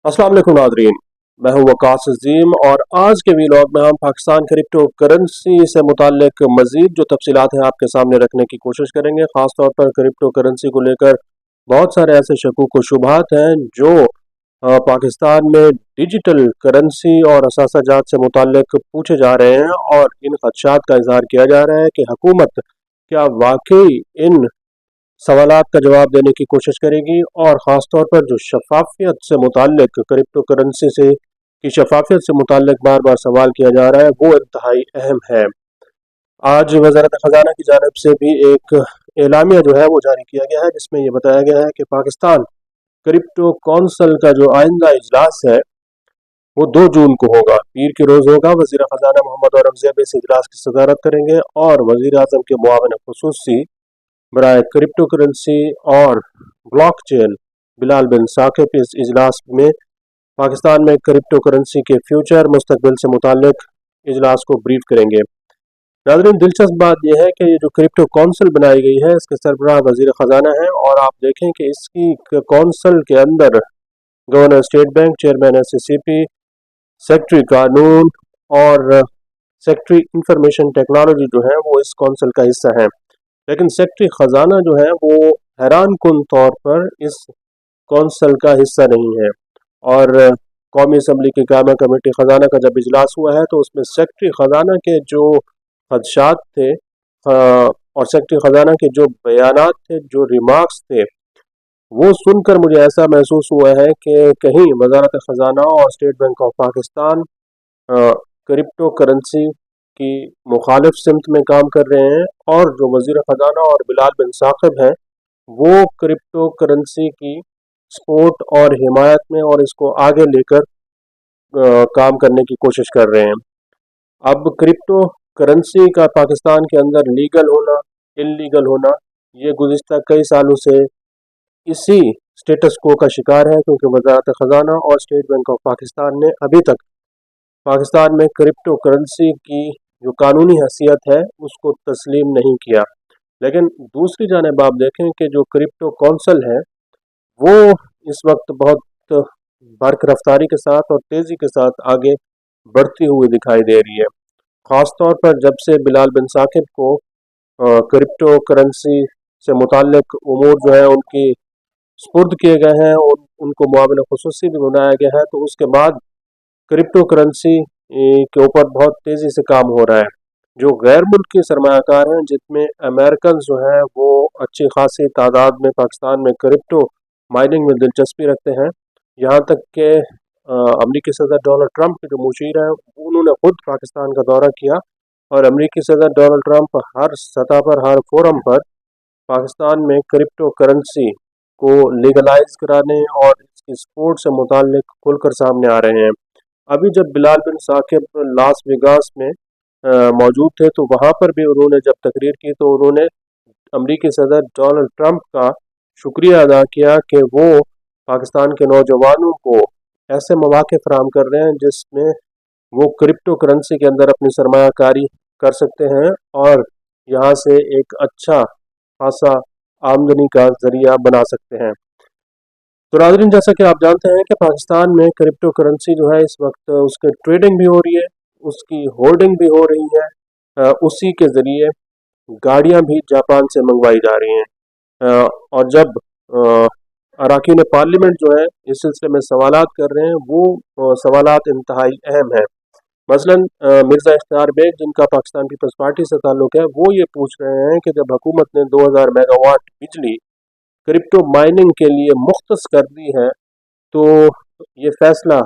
अस्सलाम वालेकुम नादरीन, मैं हूं वकास अजीम और आज के वीलॉग में हम पाकिस्तान क्रिप्टो करेंसी से मुताल्लिक मज़ीद जो तफसीलात हैं आपके सामने रखने की कोशिश करेंगे। ख़ास तौर पर क्रिप्टो करेंसी को लेकर बहुत सारे ऐसे शकूक व शुबहात हैं जो पाकिस्तान में डिजिटल करेंसी और असासाजात से मुताल्लिक पूछे जा रहे हैं और इन खदशात का इजहार किया जा रहा है कि हुकूमत क्या वाकई इन सवालात का जवाब देने की कोशिश करेगी और ख़ास तौर पर जो शफाफियत से मुताल्लिक क्रिप्टो करेंसी से की शफाफियत से मुताल्लिक बार बार सवाल किया जा रहा है वो इंतहाई अहम है। आज वज़ारत ख़जाना की जानिब से भी एक एलामिया जो है वो जारी किया गया है जिसमें ये बताया गया है कि पाकिस्तान क्रिप्टो कौंसल का जो आइंदा इजलास है वो 2 जून को होगा, पीर के रोज़ होगा। वज़ीर ख़जाना मोहम्मद औरंगज़ेब इस इजलास की सदारत करेंगे और वज़ीर आज़म के मुआविन ख़ुसूसी बराए क्रिप्टो करेंसी और ब्लॉक चेन बिलाल बिन साकिब इस इजलास में पाकिस्तान में क्रिप्टो करेंसी के फ्यूचर मुस्तकबिल से मुताल्लिक इजलास को ब्रीफ करेंगे। नाज़रीन, दिलचस्प बात यह है कि ये जो क्रिप्टो कौंसल बनाई गई है इसके सरबराह वज़ीर ख़जाना है और आप देखें कि इसकी कौंसल के अंदर governor state bank, chairman SCCP, secretary कानून और सेक्रेटरी इंफॉर्मेशन टेक्नोलॉजी जो है वो इस कौंसल का हिस्सा है। लेकिन सेक्रेटरी ख़जाना जो है वो हैरान कुन तौर पर इस कौंसल का हिस्सा नहीं है और कौमी असम्बली की कायमा कमेटी ख़जाना का जब इजलास हुआ है तो उसमें सेक्रेटरी ख़जाना के जो खदशात थे और सेक्रेटरी ख़जाना के जो बयानात थे, जो रिमार्क्स थे, वो सुनकर मुझे ऐसा महसूस हुआ है कि कहीं वज़ारत ख़जाना और state bank of Pakistan crypto currency की मुखालिफ सिमत में काम कर रहे हैं और जो वज़ीर ख़जाना और बिलाल बिन साकिब हैं वो क्रिप्टो करेंसी की सपोर्ट और हिमायत में और इसको आगे लेकर काम करने की कोशिश कर रहे हैं। अब क्रिप्टो करेंसी का पाकिस्तान के अंदर लीगल होना, इल्लीगल होना, ये गुज़िश्ता कई सालों से इसी स्टेटस को का शिकार है क्योंकि वज़ारत ख़जाना और स्टेट बैंक ऑफ पाकिस्तान ने अभी तक पाकिस्तान में क्रिप्टो करेंसी की जो कानूनी हैसियत है उसको तस्लीम नहीं किया। लेकिन दूसरी जानिब आप देखें कि जो क्रिप्टो कौंसल है वो इस वक्त बहुत बरक रफ्तारी के साथ और तेज़ी के साथ आगे बढ़ती हुई दिखाई दे रही है। ख़ास तौर पर जब से बिलाल बिन साकिब को क्रिप्टो करेंसी से मुताल्लिक उमूर जो है उनकी स्पुर्द किए गए हैं और उनको मुआविन ख़ुसूसी भी बनाया गया है तो उसके बाद क्रिप्टो करेंसी के ऊपर बहुत तेज़ी से काम हो रहा है। जो गैर मुल्की सरमायाकार हैं जिसमें अमेरिकन जो हैं वो अच्छी खासी तादाद में पाकिस्तान में क्रिप्टो माइनिंग में दिलचस्पी रखते हैं। यहाँ तक कि अमरीकी सदर डोनाल्ड ट्रंप के जो मुशीर हैं उन्होंने खुद पाकिस्तान का दौरा किया और अमरीकी सदर डोनाल्ड ट्रंप हर सतह पर, हर फोरम पर पाकिस्तान में क्रिप्टो करेंसी को लीगलाइज कराने और इसकी सपोर्ट से मुताल्लिक खुलकर सामने आ रहे हैं। अभी जब बिलाल बिन साकिब लास वेगास में मौजूद थे तो वहाँ पर भी उन्होंने जब तकरीर की तो उन्होंने अमरीकी सदर डोनाल्ड ट्रंप का शुक्रिया अदा किया कि वो पाकिस्तान के नौजवानों को ऐसे मौके फराहम कर रहे हैं जिसमें वो क्रिप्टो करेंसी के अंदर अपनी सरमायाकारी कर सकते हैं और यहाँ से एक अच्छा खासा आमदनी का जरिया बना सकते हैं। तो नाज़रीन, जैसा कि आप जानते हैं कि पाकिस्तान में क्रिप्टो करेंसी जो है इस वक्त उसकी ट्रेडिंग भी हो रही है, उसकी होल्डिंग भी हो रही है, उसी के ज़रिए गाड़ियां भी जापान से मंगवाई जा रही हैं और जब अरकान पार्लियामेंट जो है इस सिलसिले में सवालात कर रहे हैं वो सवालात इंतहाई अहम हैं। मसलन मिर्ज़ा इख्तियार बेग जिनका पाकिस्तान पीपल्स पार्टी से ताल्लुक़ है वो ये पूछ रहे हैं कि जब हुकूमत ने 2000 मेगावाट बिजली क्रिप्टो माइनिंग के लिए मुख्तस कर दी है तो ये फैसला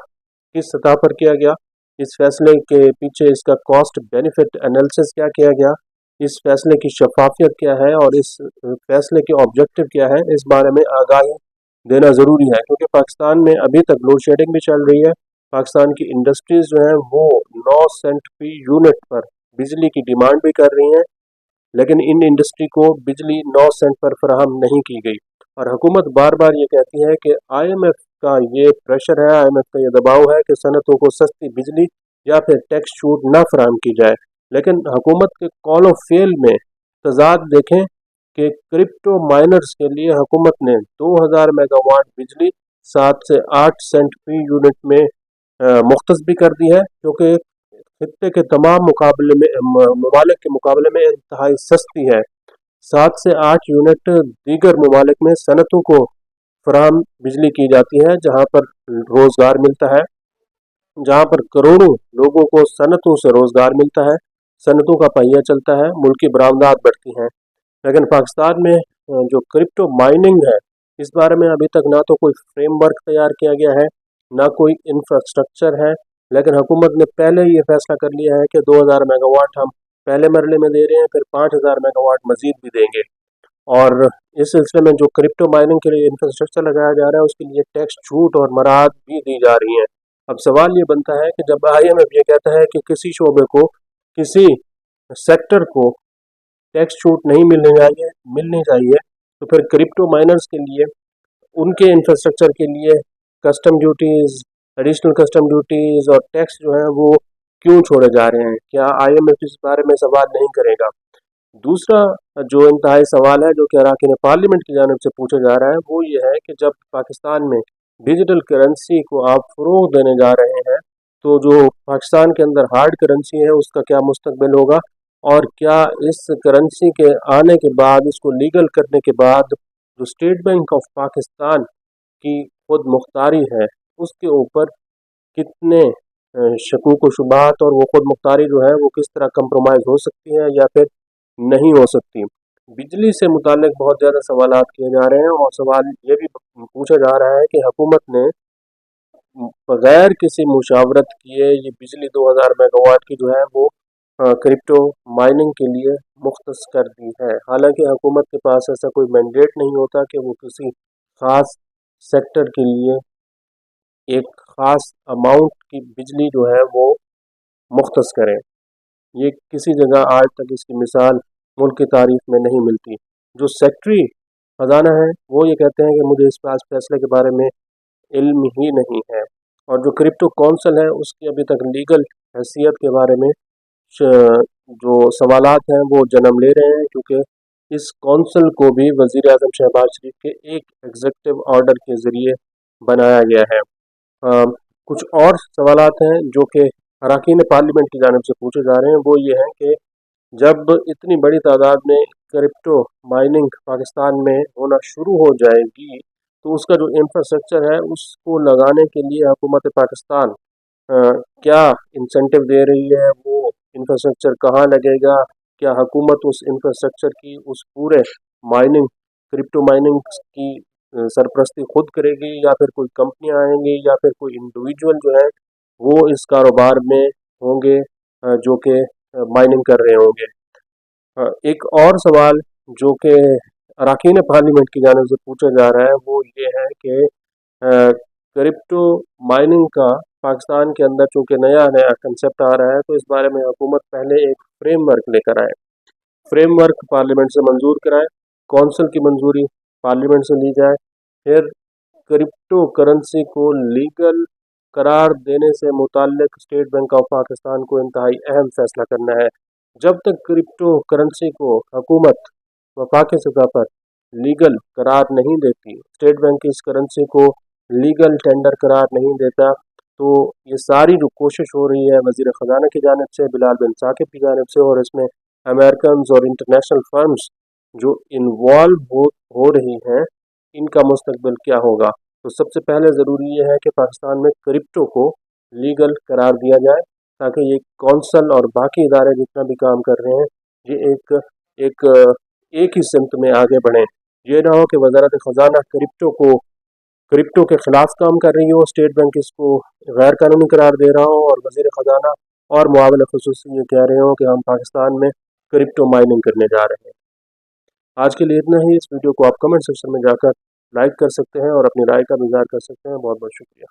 किस सतह पर किया गया, इस फैसले के पीछे इसका कॉस्ट बेनिफिट एनालिसिस क्या किया गया, इस फैसले की शफाफियत क्या है और इस फैसले के ऑब्जेक्टिव क्या है, इस बारे में आगाही देना ज़रूरी है क्योंकि पाकिस्तान में अभी तक लोड शेडिंग भी चल रही है। पाकिस्तान की इंडस्ट्रीज़ जो हैं वो 9 सेंट फी यूनिट पर बिजली की डिमांड भी कर रही हैं लेकिन इन इंडस्ट्री को बिजली 9 सेंट पर फराहम नहीं की गई और हुकूमत बार बार ये कहती है कि IMF का ये प्रेशर है, IMF का ये दबाव है कि सनतों को सस्ती बिजली या फिर टैक्स छूट ना फराहम की जाए। लेकिन हुकूमत के कॉल ऑफ फेल में तजाद देखें कि क्रिप्टो माइनर्स के लिए हुकूमत ने 2000 मेगावाट बिजली 7 से 8 सेंट फी यूनिट में मुख्तस भी कर दी है, जो कि खत्ते के तमाम ममालिक के मुकाबले में इंतहाई सस्ती है। 7 से 8 यूनिट दीगर ममालिक में सनतों को फराहम बिजली की जाती है, जहाँ पर रोज़गार मिलता है, जहाँ पर करोड़ों लोगों को सनतों से रोज़गार मिलता है, सनतों का पहिया चलता है, मुल्की बरामदात बढ़ती हैं। लेकिन पाकिस्तान में जो क्रिप्टो माइनिंग है, इस बारे में अभी तक ना तो कोई फ्रेमवर्क तैयार किया गया है, ना कोई इंफ्रास्ट्रक्चर है। लेकिन हुकूमत ने पहले ये फैसला कर लिया है कि 2000 मेगावाट हम पहले मरले में दे रहे हैं, फिर 5000 मेगावाट मजीद भी देंगे। और इस सिलसिले में जो क्रिप्टो माइनिंग के लिए इंफ्रास्ट्रक्चर लगाया जा रहा है, उसके लिए टैक्स छूट और मराहत भी दी जा रही हैं। अब सवाल ये बनता है कि जब IMF ये कहता है कि किसी शोबे को, किसी सेक्टर को टैक्स छूट नहीं मिलनी चाहिए, तो फिर क्रिप्टो माइनर्स के लिए, उनके इंफ्रास्ट्रक्चर के लिए custom duties, additional custom duties और टैक्स जो है वो क्यों छोड़े जा रहे हैं? क्या IMF इस बारे में सवाल नहीं करेगा? दूसरा जो इंतहाई सवाल है, जो कि अरकान पार्लियामेंट की जानिब से पूछा जा रहा है, वो ये है कि जब पाकिस्तान में डिजिटल करेंसी को आप फ़रोग़ देने जा रहे हैं, तो जो पाकिस्तान के अंदर हार्ड करेंसी है, उसका क्या मुस्तकबिल होगा? और क्या इस करेंसी के आने के बाद, इसको लीगल करने के बाद, जो स्टेट बैंक ऑफ पाकिस्तान की खुद मुख्तारी है, उसके ऊपर कितने शकूक व शुबहात और वो खुद मुख्तारी जो है वो किस तरह कंप्रोमाइज़ हो सकती है या फिर नहीं हो सकती? बिजली से मुतालिक बहुत ज़्यादा सवालात किए जा रहे हैं, और सवाल ये भी पूछा जा रहा है कि हुकूमत ने बगैर किसी मुशावरत किए ये बिजली 2000 मेगावाट की जो है वो क्रिप्टो माइनिंग के लिए मुख्तस कर दी है। हालांकि हुकूमत के पास ऐसा कोई मैंडेट नहीं होता कि वो किसी ख़ास सेक्टर के लिए एक ख़ास अमाउंट की बिजली जो है वो मुख्तस करें। ये किसी जगह आज तक इसकी मिसाल मुल्क की तारीख में नहीं मिलती। जो सेक्रेटरी ख़जाना है, वो ये कहते हैं कि मुझे इस फैसले के बारे में इल्म ही नहीं है। और जो क्रिप्टो कौंसल है, उसकी अभी तक लीगल हैसियत के बारे में जो सवालात हैं वो जन्म ले रहे हैं, क्योंकि इस कौंसल को भी वज़ीर आज़म शहबाज शरीफ के एक एग्जीक्यूटिव ऑर्डर के ज़रिए बनाया गया है। कुछ और सवालात हैं जो कि अरकान पार्लियामेंट की जानिब से पूछे जा रहे हैं, वो ये हैं कि जब इतनी बड़ी तादाद में क्रिप्टो माइनिंग पाकिस्तान में होना शुरू हो जाएगी, तो उसका जो इंफ्रास्ट्रक्चर है उसको लगाने के लिए हुकूमत पाकिस्तान क्या इंसेंटिव दे रही है, वो इंफ्रास्ट्रक्चर कहाँ लगेगा, क्या हुकूमत उस इंफ्रास्ट्रक्चर की, उस पूरे माइनिंग क्रिप्टो माइनिंग की सरपरस्ती खुद करेगी, या फिर कोई कंपनियां आएंगी, या फिर कोई इंडिविजुअल जो है वो इस कारोबार में होंगे जो कि माइनिंग कर रहे होंगे। एक और सवाल जो कि अरकान पार्लियामेंट की जानिब से पूछा जा रहा है, वो ये है कि क्रिप्टो माइनिंग का पाकिस्तान के अंदर चूँकि नया नया कंसेप्ट आ रहा है, तो इस बारे में हुकूमत पहले एक फ्रेमवर्क लेकर आए, फ्रेमवर्क पार्लियामेंट से मंजूर कराए, कौंसल की मंजूरी पार्लियामेंट से ली जाए, फिर क्रिप्टो करेंसी को लीगल करार देने से मुताल्लिक स्टेट बैंक ऑफ पाकिस्तान को इंतहाई अहम फैसला करना है। जब तक क्रिप्टो करेंसी को हुकूमत वफाकी सतह पर लीगल करार नहीं देती, स्टेट बैंक इस करेंसी को लीगल टेंडर करार नहीं देता, तो ये सारी जो कोशिश हो रही है वज़ीर ख़जाना की जानिब से, बिलाल बिन साकिब की जानिब से, और इसमें अमेरिकन और इंटरनेशनल फर्म्स जो इन्वॉल्व हो रही हैं, इनका मुस्तकबिल क्या होगा? तो सबसे पहले ज़रूरी ये है कि पाकिस्तान में क्रिप्टो को लीगल करार दिया जाए, ताकि ये कौंसल और बाकी इदारे जितना भी काम कर रहे हैं, ये एक एक ही सिमत में आगे बढ़ें। ये ना हो कि वज़ारत ख़जाना क्रिप्टो के ख़िलाफ़ काम कर रही हो, स्टेट बैंक इसको गैर कानूनी करार दे रहा हो, और वज़ीर ख़जाना और मुआविन ख़ुसूसी ये कह रहे हो कि हम पाकिस्तान में क्रिप्टो माइनिंग करने जा रहे हैं। आज के लिए इतना ही। इस वीडियो को आप कमेंट सेक्शन में जाकर लाइक कर सकते हैं और अपनी राय का भी इज़हार कर सकते हैं। बहुत बहुत शुक्रिया।